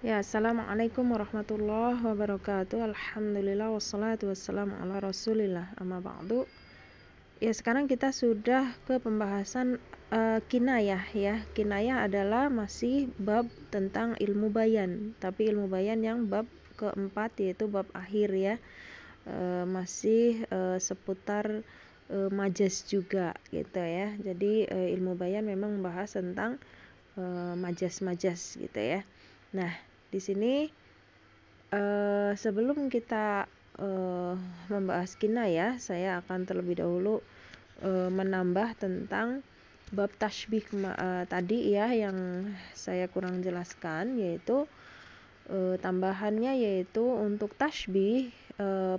Ya, assalamualaikum warahmatullahi wabarakatuh. Alhamdulillah wassalatu wassalamu ala rasulillah, amma ba'du. Ya, sekarang kita sudah ke pembahasan kinayah ya. Kinayah adalah masih bab tentang ilmu bayan, tapi ilmu bayan yang bab keempat, yaitu bab akhir ya. Masih seputar majas juga gitu ya. Jadi ilmu bayan memang membahas tentang majas-majas gitu ya. Nah, di sini sebelum kita membahas kinayah, saya akan terlebih dahulu menambah tentang bab tasbih tadi ya, yang saya kurang jelaskan, yaitu tambahannya, yaitu untuk tasbih,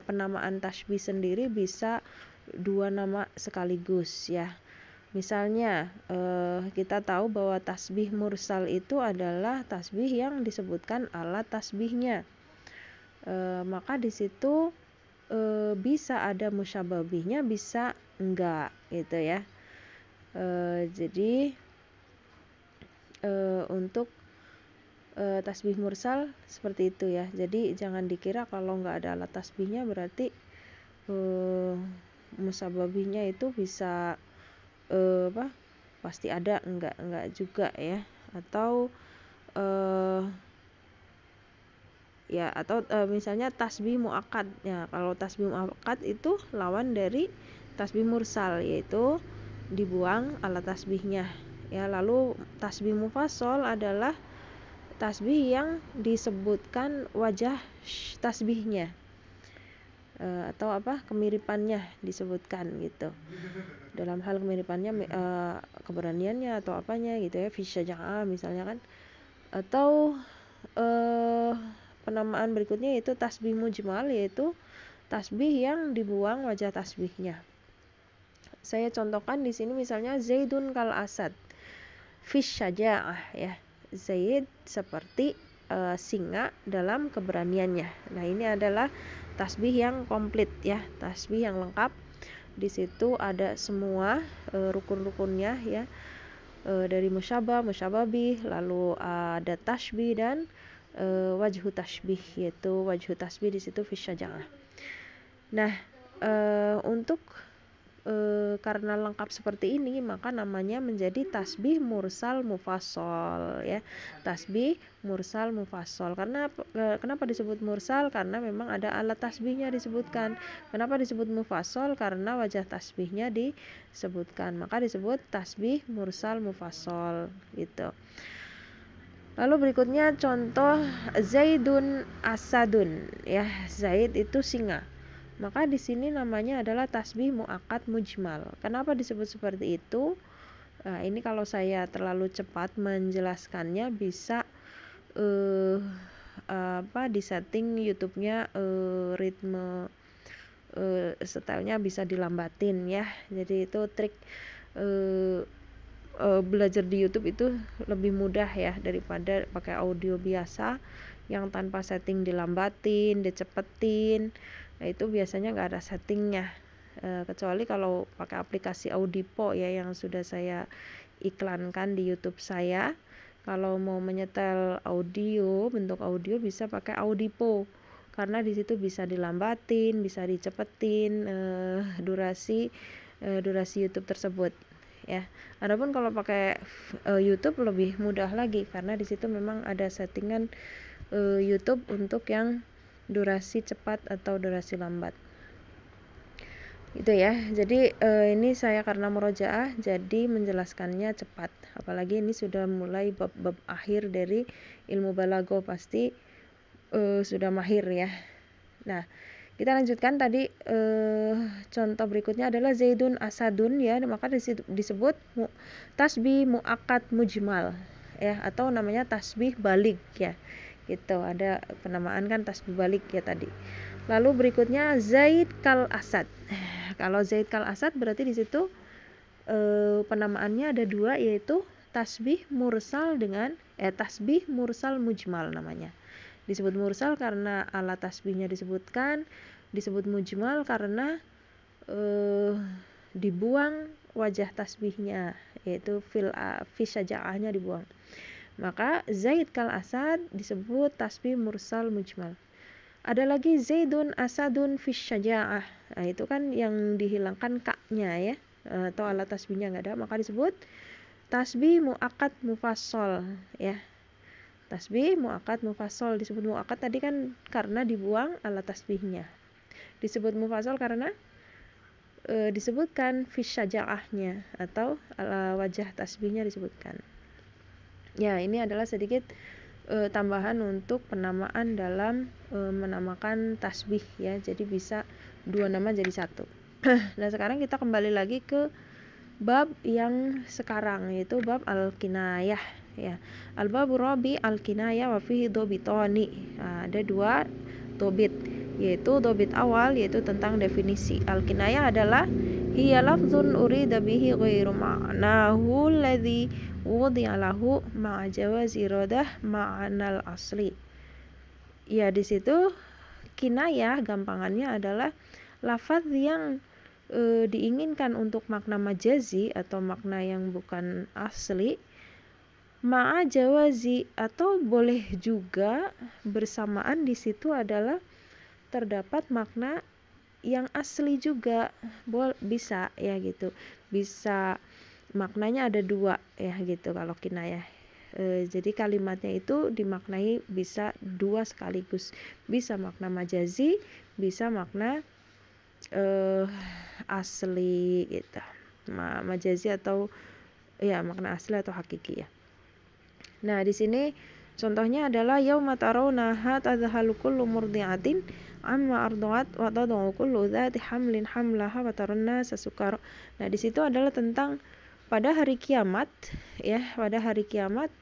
penamaan tasbih sendiri bisa dua nama sekaligus ya. Misalnya kita tahu bahwa tasbih mursal itu adalah tasbih yang disebutkan alat tasbihnya, maka di situ bisa ada musyababihnya, bisa enggak gitu ya. Jadi untuk tasbih mursal seperti itu ya. Jadi jangan dikira kalau enggak ada alat tasbihnya berarti musyababihnya itu bisa pasti ada, enggak juga ya. Atau misalnya tasbih muakkad ya. Kalau tasbih muakkad itu lawan dari tasbih mursal, yaitu dibuang alat tasbihnya ya. Lalu tasbih mufassal adalah tasbih yang disebutkan wajah tasbihnya, atau kemiripannya disebutkan gitu. Dalam hal kemiripannya, keberaniannya atau apanya gitu ya, fi syaja'ah misalnya kan. Atau penamaan berikutnya yaitu tasbih mujmal, yaitu tasbih yang dibuang wajah tasbihnya. Saya contohkan di sini misalnya Zaidun kal asad fi syaja'ah ya. Zaid seperti singa dalam keberaniannya. Nah, ini adalah tasbih yang komplit ya, tasbih yang lengkap. Di situ ada semua rukun-rukunnya ya, dari musyabah, musyababih, lalu ada tasbih dan wajhu tasbih, yaitu wajhu tasbih di situ fi syaja'ah. Nah, untuk karena lengkap seperti ini, maka namanya menjadi tasbih mursal mufassal ya. Tasbih mursal mufassal. Karena kenapa disebut mursal? Karena memang ada alat tasbihnya disebutkan. Kenapa disebut mufassal? Karena wajah tasbihnya disebutkan. Maka disebut tasbih mursal mufassal gitu. Lalu berikutnya contoh Zaidun asadun ya. Zaid itu singa. Maka di sini namanya adalah tasbih muakkad mujmal. Kenapa disebut seperti itu? Nah, ini kalau saya terlalu cepat menjelaskannya bisa disetting YouTube-nya, ritme stylenya bisa dilambatin ya. Jadi itu trik belajar di YouTube itu lebih mudah ya daripada pakai audio biasa yang tanpa setting dilambatin, dicepetin. Nah, itu biasanya nggak ada settingnya, kecuali kalau pakai aplikasi Audipo ya, yang sudah saya iklankan di YouTube saya. Kalau mau menyetel audio, bentuk audio, bisa pakai Audipo, karena di situ bisa dilambatin, bisa dicepetin durasi YouTube tersebut ya. Adapun kalau pakai YouTube lebih mudah lagi, karena di situ memang ada settingan YouTube untuk yang durasi cepat atau durasi lambat. Itu ya. Jadi ini saya karena murojaah jadi menjelaskannya cepat. Apalagi ini sudah mulai bab-bab akhir dari ilmu balaghah, pasti sudah mahir ya. Nah, kita lanjutkan tadi, contoh berikutnya adalah Zaidun asadun ya, maka disebut tasbih muakkad mujmal ya, atau namanya tasbih balik ya. Gitu, ada penamaan kan tasbih balik ya tadi. Lalu berikutnya Zaid kal asad. Kalau Zaid kal asad berarti di situ penamaannya ada dua, yaitu tasbih mursal dengan tasbih mursal mujmal namanya. Disebut mursal karena alat tasbihnya disebutkan, disebut mujmal karena dibuang wajah tasbihnya, yaitu fi syaja'ahnya dibuang. Maka Zaid kal asad disebut tasbih mursal mujmal. Ada lagi Zaidun asadun fis syaja'ah. Nah, itu kan yang dihilangkan kaknya ya, atau alat tasbihnya nggak ada, maka disebut tasbih muakkad mufassal ya. Tasbih muakkad mufassal disebut muakkad tadi kan karena dibuang alat tasbihnya. Disebut mufassal karena disebutkan fis syaja'ahnya atau wajah tasbihnya disebutkan. Ya, ini adalah sedikit tambahan untuk penamaan dalam menamakan tasbih ya. Jadi bisa dua nama jadi satu. Nah, sekarang kita kembali lagi ke bab yang sekarang, yaitu bab al-kinayah ya. Al-babu rabi al-kinayah wa fihi dobitoni. Nah, ada dua dobit, yaitu dobit awal yaitu tentang definisi. Al-kinayah adalah hiya lafzun urida bihi ghairu ma'nahu alladhi wudi'a lahu ma'a jawazi iradah ma'anal asli. Ya, di situ kinayah gampangannya adalah lafaz yang diinginkan untuk makna majazi atau makna yang bukan asli, ma'a jawazi, atau boleh juga bersamaan di situ adalah terdapat makna yang asli juga, bisa ya gitu. Bisa maknanya ada dua ya gitu kalau kinayah. Jadi kalimatnya itu dimaknai bisa dua sekaligus, bisa makna majazi, bisa makna asli gitu, majazi atau ya makna asli atau hakiki ya. Nah, di sini contohnya adalah yauma tarawnaha tadhalu kullu murdi'atin amma arda'at wa tad'u kullu dzati hamlin hamlaha wa taranna sasukar. Nah, di situ adalah tentang pada hari kiamat ya, pada hari kiamat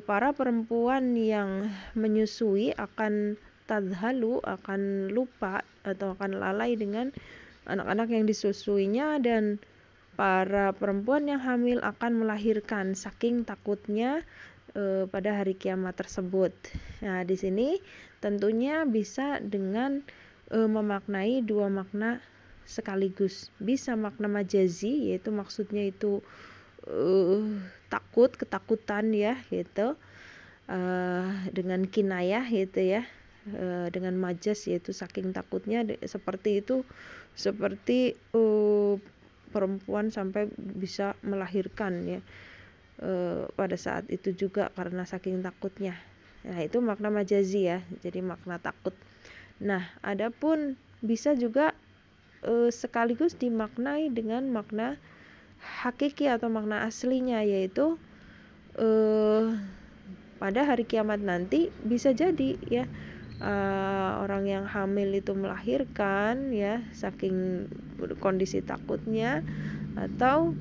para perempuan yang menyusui akan tadhalu, akan lupa atau akan lalai dengan anak-anak yang disusuinya, dan para perempuan yang hamil akan melahirkan saking takutnya pada hari kiamat tersebut. Nah, di sini tentunya bisa dengan memaknai dua makna sekaligus. Bisa makna majazi, yaitu maksudnya itu takut, ketakutan ya gitu, dengan kinayah gitu ya, dengan majaz yaitu saking takutnya seperti itu, seperti perempuan sampai bisa melahirkan ya pada saat itu juga karena saking takutnya. Nah, itu makna majazi ya, jadi makna takut. Nah, adapun bisa juga sekaligus dimaknai dengan makna hakiki atau makna aslinya, yaitu pada hari kiamat nanti bisa jadi ya orang yang hamil itu melahirkan ya saking kondisi takutnya, atau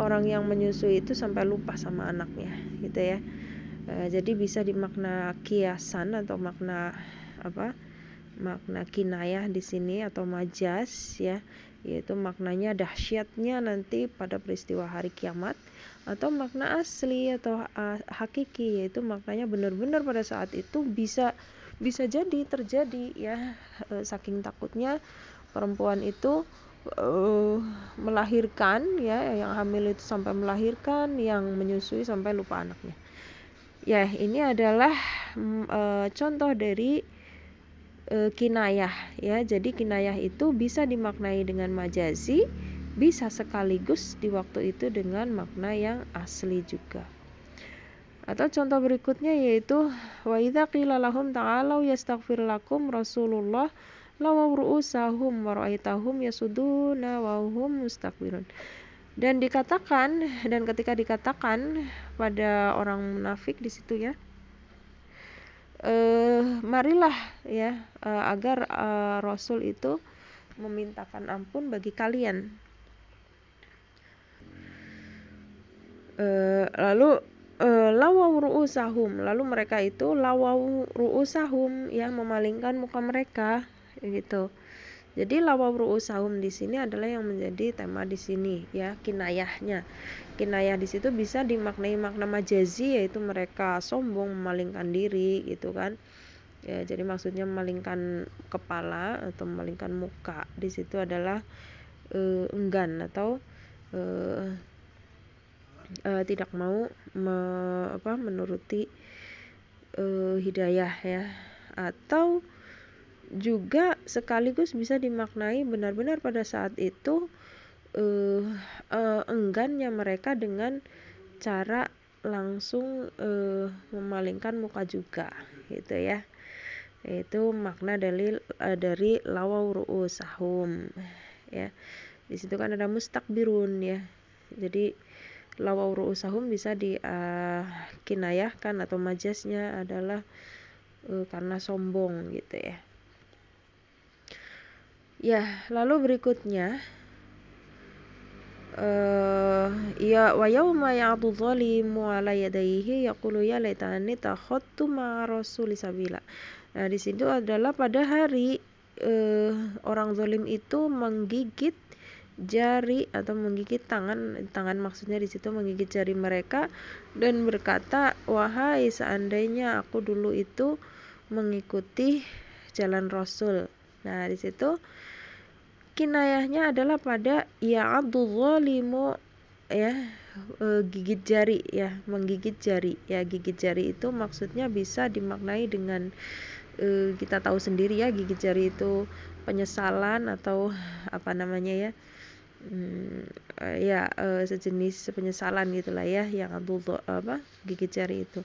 orang yang menyusui itu sampai lupa sama anaknya gitu ya. Jadi bisa dimakna kiasan atau makna makna kinayah di sini atau majas ya, yaitu maknanya dahsyatnya nanti pada peristiwa hari kiamat, atau makna asli atau hakiki, yaitu maknanya benar-benar pada saat itu bisa jadi terjadi ya, saking takutnya perempuan itu melahirkan ya, yang hamil itu sampai melahirkan, yang menyusui sampai lupa anaknya. Ya, ini adalah contoh dari kinayah ya. Jadi kinayah itu bisa dimaknai dengan majazi, bisa sekaligus di waktu itu dengan makna yang asli juga. Atau contoh berikutnya yaitu wa idza qila lahum ta'alu yastaghfir lakum rasulullah lawaw ru'usahum wa ra'aitahum yasuduna wa hum mustakbirun. Dan dikatakan, dan ketika dikatakan pada orang munafik di situ ya, marilah ya agar Rasul itu memintakan ampun bagi kalian. Lalu lawaw ru'usahum, lalu mereka itu lawaw ru'usahum ya, memalingkan muka mereka gitu. Jadi lawaw ru'usahum di sini adalah yang menjadi tema di sini ya, kinayahnya. Kinayah di situ bisa dimaknai makna majazi, yaitu mereka sombong, memalingkan diri gitu kan. Ya, jadi maksudnya memalingkan kepala atau memalingkan muka. Di situ adalah enggan atau tidak mau menuruti hidayah ya, atau juga sekaligus bisa dimaknai benar-benar pada saat itu enggannya mereka dengan cara langsung memalingkan muka juga gitu ya. Itu makna dari lawau ru'usahum ya. Di situ kan ada mustakbirun ya. Jadi lawau ru'usahum bisa dikinayahkan atau majasnya adalah karena sombong gitu ya. Ya, lalu berikutnya ya wa yauma ya'dhu dhalimu 'ala yadayhi yaqulu ya laitani takhadtu ma'a rasuli sabila. Nah, di situ adalah pada hari orang zalim itu menggigit jari atau menggigit tangan maksudnya di situ menggigit jari mereka dan berkata, wahai seandainya aku dulu itu mengikuti jalan Rasul. Nah, di situ kinayahnya adalah pada ya'adhu dhalimu ya, gigit jari ya, menggigit jari ya. Gigit jari itu maksudnya bisa dimaknai dengan kita tahu sendiri ya, gigit jari itu penyesalan atau apa namanya ya, sejenis penyesalan gitulah ya, yang gigit jari itu.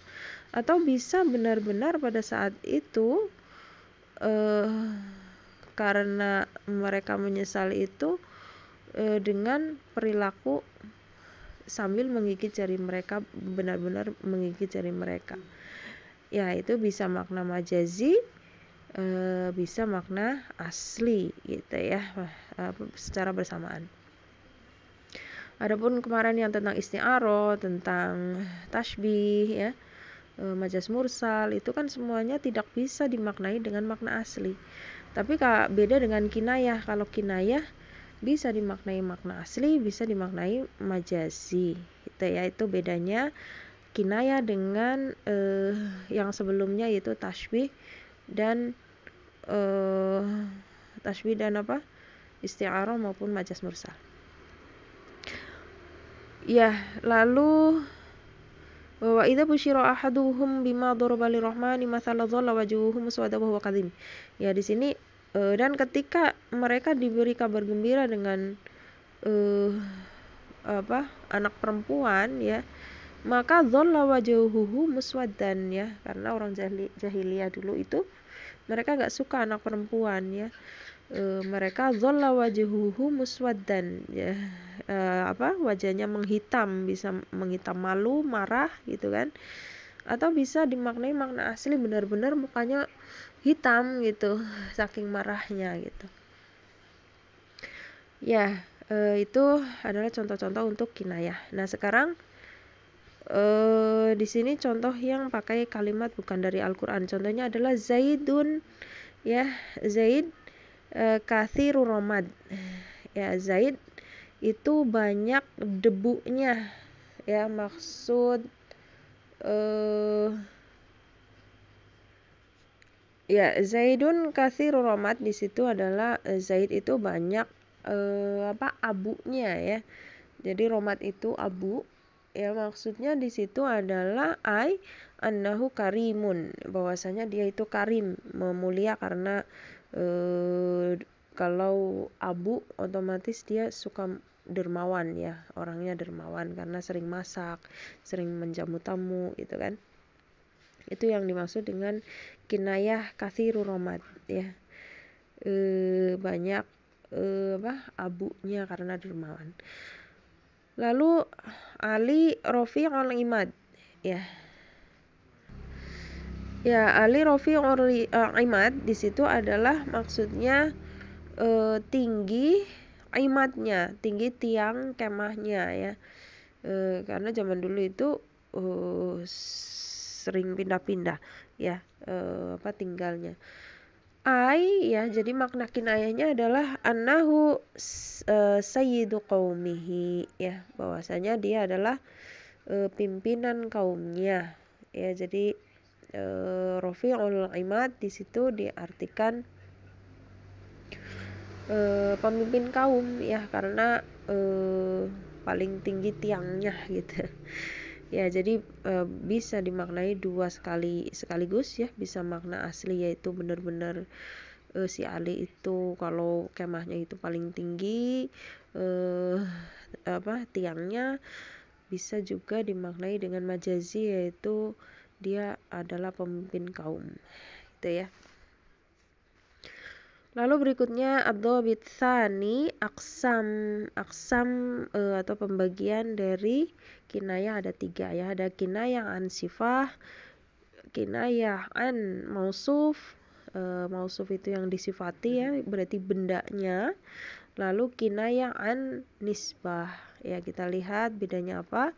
Atau bisa benar-benar pada saat itu karena mereka menyesal itu dengan perilaku sambil menggigit jari mereka, benar-benar menggigit jari mereka ya. Itu bisa makna majazi, bisa makna asli gitu ya, secara bersamaan. Adapun kemarin yang tentang isti'arah, tentang tasbih ya, majas mursal, itu kan semuanya tidak bisa dimaknai dengan makna asli. Tapi beda dengan kinayah. Kalau kinayah bisa dimaknai makna asli, bisa dimaknai majazi gitu ya. Itu bedanya kinayah dengan yang sebelumnya, yaitu tasbih dan isti'arah maupun majas mursal. Ya, lalu wa idza busyira ahaduhum bima daraba lirrahmani mathala dhalla wajhuhu muswadda wa huwa kadhim. Ya, di sini dan ketika mereka diberi kabar gembira dengan anak perempuan ya, maka dhalla wajhuhu muswaddan ya, karena orang jahiliyah dulu itu mereka enggak suka anak perempuan ya. Mereka dhalla wajhuhu muswaddan ya, wajahnya menghitam, bisa menghitam malu, marah gitu kan. Atau bisa dimaknai makna asli, benar-benar mukanya hitam gitu saking marahnya gitu ya. Itu adalah contoh-contoh untuk kinayah. Nah, sekarang di sini contoh yang pakai kalimat bukan dari Al-Qur'an. Contohnya adalah Zaidun ya, Zaid katsirur ramad ya. Zaid itu banyak debunya ya, maksud ya, Zaidun katsirur ramad di situ adalah Zaid itu banyak abunya ya. Jadi romat itu abu ya, maksudnya di situ adalah annahu karimun, bahwasanya dia itu karim, memulia, karena kalau abu otomatis dia suka dermawan ya, orangnya dermawan karena sering masak, sering menjamu tamu gitu kan. Itu yang dimaksud dengan kinayah katsirur ramad ya, banyak abunya karena dermawan. Lalu Ali Rafi'ul Imad ya. Ya, Ali Rafi'ul Imad di situ adalah maksudnya tinggi imadnya, tinggi tiang kemahnya ya. Karena zaman dulu itu sering pindah-pindah ya, tinggalnya. Ya, jadi makna kinayahnya adalah annahu sayyidu qaumihi ya, bahwasanya dia adalah pimpinan kaumnya ya. Jadi Rafi'ul Imad di situ diartikan pemimpin kaum ya, karena paling tinggi tiangnya gitu. Ya, jadi bisa dimaknai dua sekaligus ya, bisa makna asli yaitu benar-benar si Ali itu kalau kemahnya itu paling tinggi tiangnya, bisa juga dimaknai dengan majazi yaitu dia adalah pemimpin kaum gitu ya. Lalu berikutnya ad-dhabit tsani aksam atau pembagian dari kinayah ada 3 ya. Ada kinayah an sifah, kinayah an mausuf. Mausuf itu yang disifati ya, berarti bendanya. Lalu kinayah an nisbah. Ya, kita lihat bedanya apa.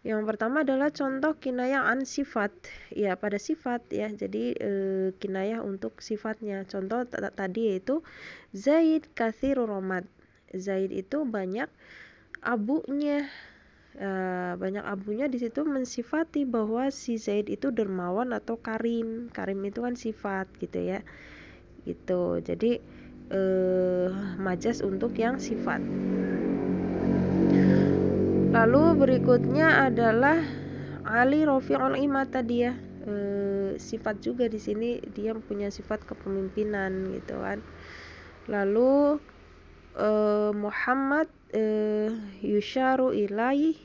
Yang pertama adalah contoh kinayah an sifat, ya pada sifat ya. Jadi kinayah untuk sifatnya. Contoh tadi yaitu Zaid katsirur romad. Zaid itu banyak abunya. Banyak abunya di situ mensifati bahwa si Zaid itu dermawan atau karim. Karim itu kan sifat gitu ya. Gitu. Jadi majas untuk yang sifat. Lalu berikutnya adalah Ali Rafi'ul Imad tadi ya. Sifat juga di sini dia punya sifat kepemimpinan gitu kan. Lalu Muhammad yusharu ilaih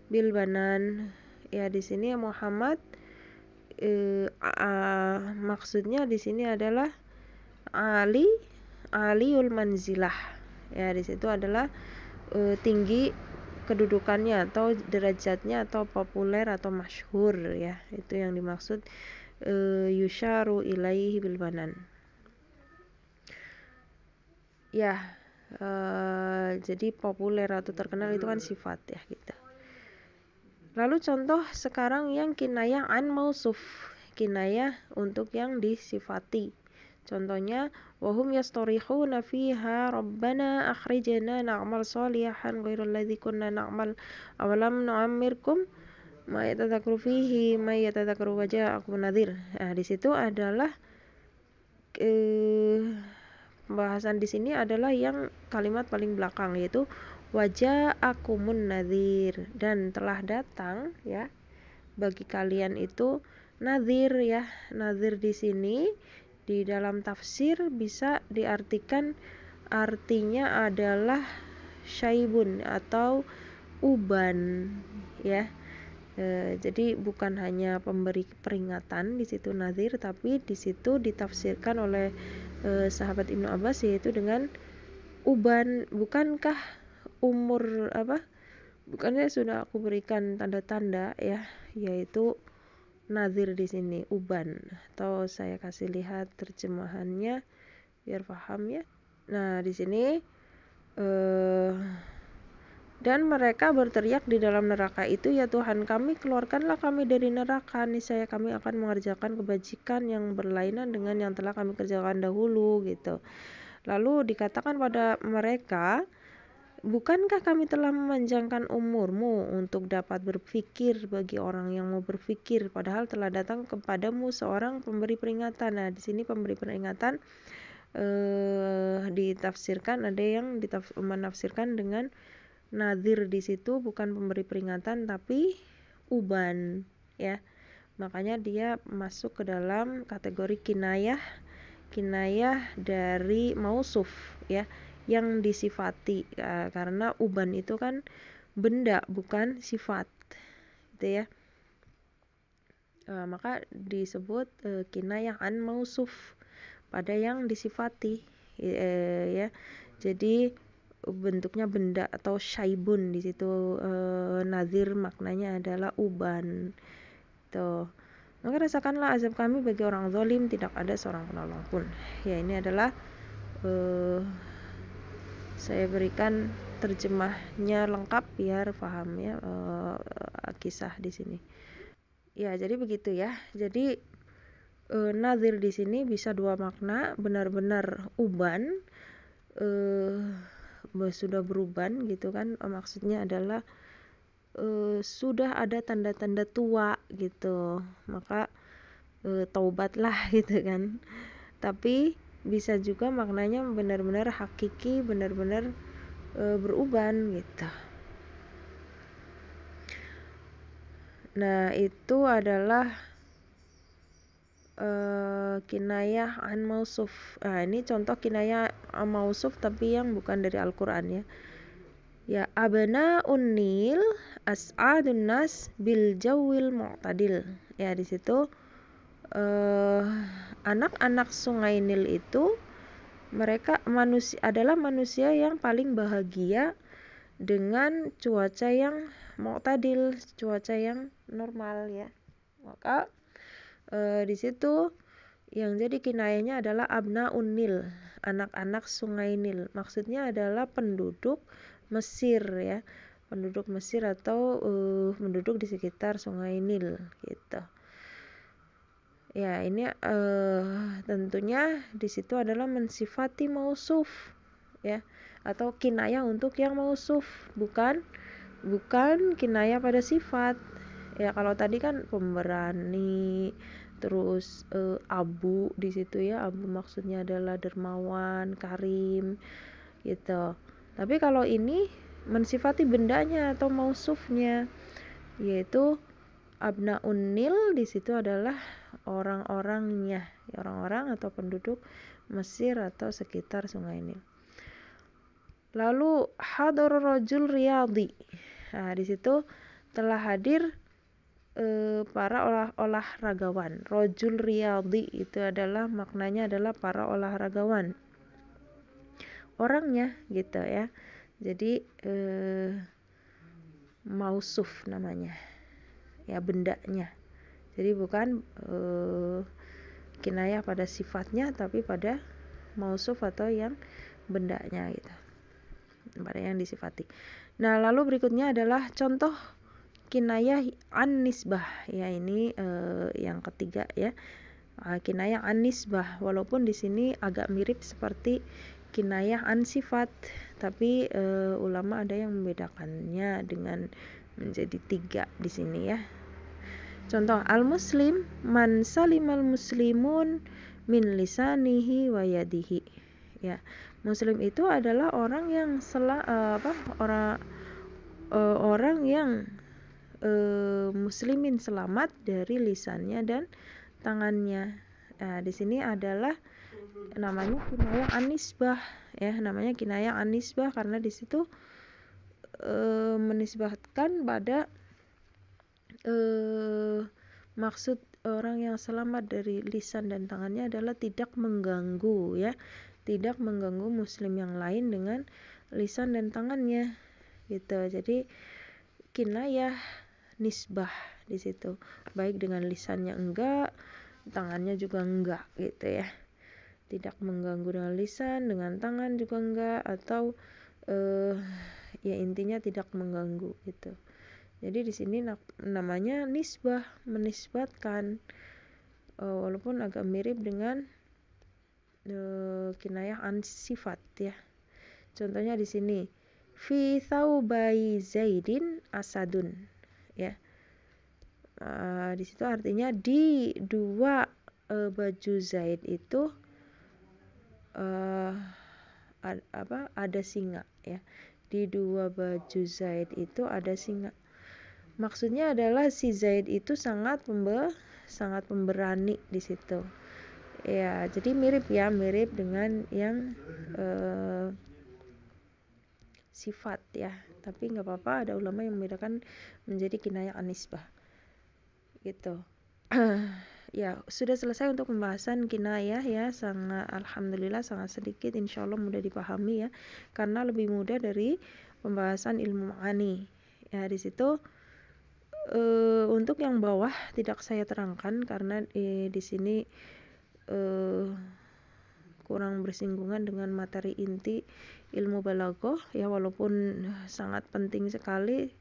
bil banan. Ya, di sini Muhammad maksudnya di sini adalah Aliul Manzilah. Ya, di situ adalah tinggi kedudukannya atau derajatnya atau populer atau masyhur ya. Itu yang dimaksud yusharu ilaihi bil banan. Ya, jadi populer atau terkenal itu kan sifat ya gitu. Lalu contoh sekarang yang kinayah an mausuf, kinayah untuk yang disifati. Contohnya wahum yastarihuna fiha rabbana akhrijna na'mal shalihan ghairal ladzi kunna na'mal awalam nu'ammirkum ma yatadzakkaru fihi ma yatadzakkaru wa ja'akum nadhir. Nah, di situ adalah pembahasan di sini adalah yang kalimat paling belakang yaitu waja'akumun nadhir, dan telah datang ya bagi kalian itu nadhir ya. Nadhir di sini di dalam tafsir bisa diartikan artinya adalah syaibun atau uban ya. Jadi bukan hanya pemberi peringatan di situ nadhir, tapi di situ ditafsirkan oleh sahabat Ibnu Abbas yaitu dengan uban. Bukankah umur bukannya sudah aku berikan tanda-tanda ya, yaitu nadhir di sini uban. Atau saya kasih lihat terjemahannya biar paham ya. Nah, di sini dan mereka berteriak di dalam neraka itu, ya Tuhan kami, keluarkanlah kami dari neraka, niscaya kami akan mengerjakan kebajikan yang berlainan dengan yang telah kami kerjakan dahulu gitu. Lalu dikatakan pada mereka, bukankah kami telah memanjangkan umurmu untuk dapat berpikir bagi orang yang mau berpikir, padahal telah datang kepadamu seorang pemberi peringatan. Nah, di sini pemberi peringatan ditafsirkan, ada yang menafsirkan dengan nadhir di situ bukan pemberi peringatan tapi uban ya. Makanya dia masuk ke dalam kategori kinayah dari mausuf ya, yang disifati karena uban itu kan benda bukan sifat gitu ya. Maka disebut kinayah an mausuf pada yang disifati ya. Jadi bentuknya benda atau syaibun di situ. Nadhir maknanya adalah uban. Tuh. Maka rasakanlah azab kami bagi orang zalim, tidak ada seorang penolong pun. Ya, ini adalah saya berikan terjemahnya lengkap biar paham ya kisah di sini. Ya, jadi begitu ya. Jadi nadhir di sini bisa dua makna, benar-benar uban, sudah beruban gitu kan, maksudnya adalah sudah ada tanda-tanda tua gitu, maka taubatlah gitu kan. Tapi bisa juga maknanya benar-benar hakiki, benar-benar beruban gitu. Nah, itu adalah kinayah an mausuf. Nah, ini contoh kinayah an mausuf tapi yang bukan dari Al-Qur'an ya. Ya, abna unnil as'adun nas bil jawil mu'tadil. Ya, di situ anak-anak Sungai Nil itu mereka adalah manusia yang paling bahagia dengan cuaca yang mu'tadil, cuaca yang normal ya. Maka di situ yang jadi kinayahnya adalah abnaun Nil, anak-anak Sungai Nil. Maksudnya adalah penduduk Mesir ya, penduduk Mesir atau penduduk di sekitar Sungai Nil gitu. Ya, ini tentunya di situ adalah mensifati mausuf ya, atau kinayah untuk yang mausuf, bukan kinayah pada sifat. Ya, kalau tadi kan pemberani, terus abu di situ ya, abu maksudnya adalah dermawan, karim gitu. Tapi kalau ini mensifati bendanya atau mausufnya, yaitu abnaun Nil di situ adalah orang-orangnya, orang-orang atau penduduk Mesir atau sekitar Sungai Nil. Lalu hadar rajul riyadi. Nah, di situ telah hadir para olahragawan. Rajul riyadi itu adalah maknanya adalah para olahragawan. Orangnya gitu ya. Jadi mausuf namanya. Ya, bendanya. Jadi bukan kinayah pada sifatnya tapi pada mausuf atau yang bendanya gitu. Pada yang disifati. Nah, lalu berikutnya adalah contoh kinayah an nisbah. Ya, ini yang ketiga ya. Kinayah an nisbah, walaupun di sini agak mirip seperti kinayah an sifat, tapi ulama ada yang membedakannya dengan menjadi 3 di sini ya. Contoh, al-muslim man salimal muslimun min lisanihi wa yadihi. Ya, muslim itu adalah orang yang orang yang muslimin selamat dari lisannya dan tangannya. Nah, di sini adalah namanya kinayah an-nisbah ya, namanya kinayah an-nisbah karena di situ menisbahkan pada maksud orang yang selamat dari lisan dan tangannya adalah tidak mengganggu ya, tidak mengganggu muslim yang lain dengan lisan dan tangannya gitu. Jadi kinayah nisbah di situ, baik dengan lisannya enggak, tangannya juga enggak gitu ya, tidak mengganggu dengan lisan, dengan tangan juga enggak, atau ya intinya tidak mengganggu gitu. Jadi di sini namanya nisbah, menisbatkan, walaupun agak mirip dengan kinayah an sifat ya. Contohnya di sini fi thawbai zaidin asadun ya. Di situ artinya di 2 baju Zaid itu ada singa ya. Di 2 baju Zaid itu ada singa. Maksudnya adalah si Zaid itu sangat pemberani di situ. Ya, jadi mirip dengan yang sifat ya. Tapi nggak apa-apa, ada ulama yang membedakan menjadi kinayah an-nisbah gitu. Ya, sudah selesai untuk pembahasan kinayah ya. Alhamdulillah sangat sedikit, insyaallah mudah dipahami ya, karena lebih mudah dari pembahasan ilmu ma'ani. Ya, di situ untuk yang bawah tidak saya terangkan karena di sini kurang bersinggungan dengan materi inti ilmu balaghah ya, walaupun sangat penting sekali,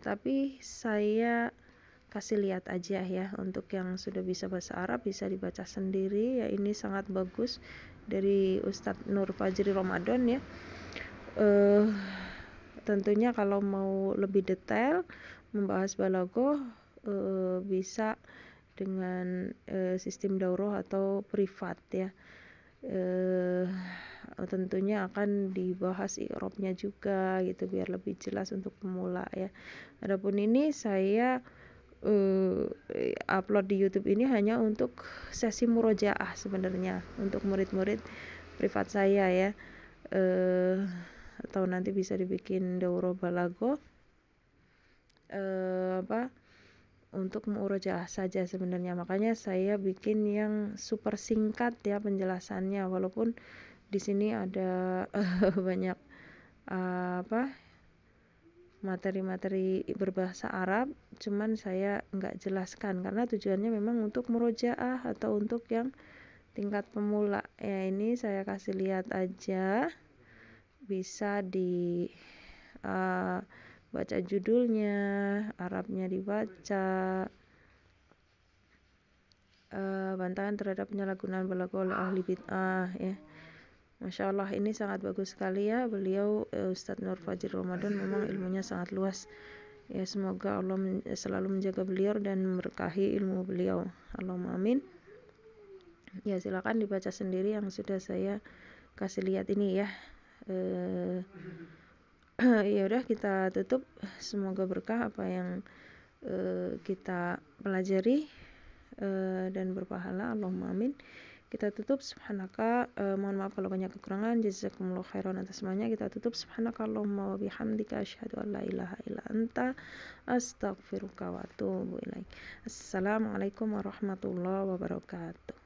tapi saya kasih lihat aja ya. Untuk yang sudah bisa bahasa Arab bisa dibaca sendiri ya, ini sangat bagus dari Ustadz Nur Fajri Ramadan ya. Tentunya kalau mau lebih detail membahas balaghah bisa dengan sistem daurah atau privat ya. Tentunya akan dibahas i'rabnya juga gitu biar lebih jelas untuk pemula ya. Adapun ini saya upload di YouTube ini hanya untuk sesi murojaah sebenarnya, untuk murid-murid privat saya ya. Atau nanti bisa dibikin daurah balago untuk murojaah saja sebenarnya. Makanya saya bikin yang super singkat ya penjelasannya, walaupun di sini ada banyak materi-materi berbahasa Arab, cuman saya nggak jelaskan karena tujuannya memang untuk murojaah atau untuk yang tingkat pemula ya. Ini saya kasih lihat aja, bisa di baca judulnya, Arabnya dibaca, bantahan terhadap penyalahgunaan balaghah oleh ahli bid'ah ya. Masya Allah, ini sangat bagus sekali ya. Beliau Ustadz Nur Fajri Ramadan memang ilmunya sangat luas ya. Semoga Allah selalu menjaga beliau dan memberkahi ilmu beliau, Allahumma amin. Ya silakan dibaca sendiri yang sudah saya kasih lihat ini ya. Ya udah, kita tutup. Semoga berkah apa yang kita pelajari dan berpahala, Allahumma amin. Kita tutup subhanaka, mohon maaf kalau banyak kekurangan, jazakumullah khairan atas semuanya. Kita tutup subhanaka Allahumma wa bihamdika asyhadu an la ilaha illa anta astaghfiruka wa atubu ilaik. Assalamualaikum warahmatullahi wabarakatuh.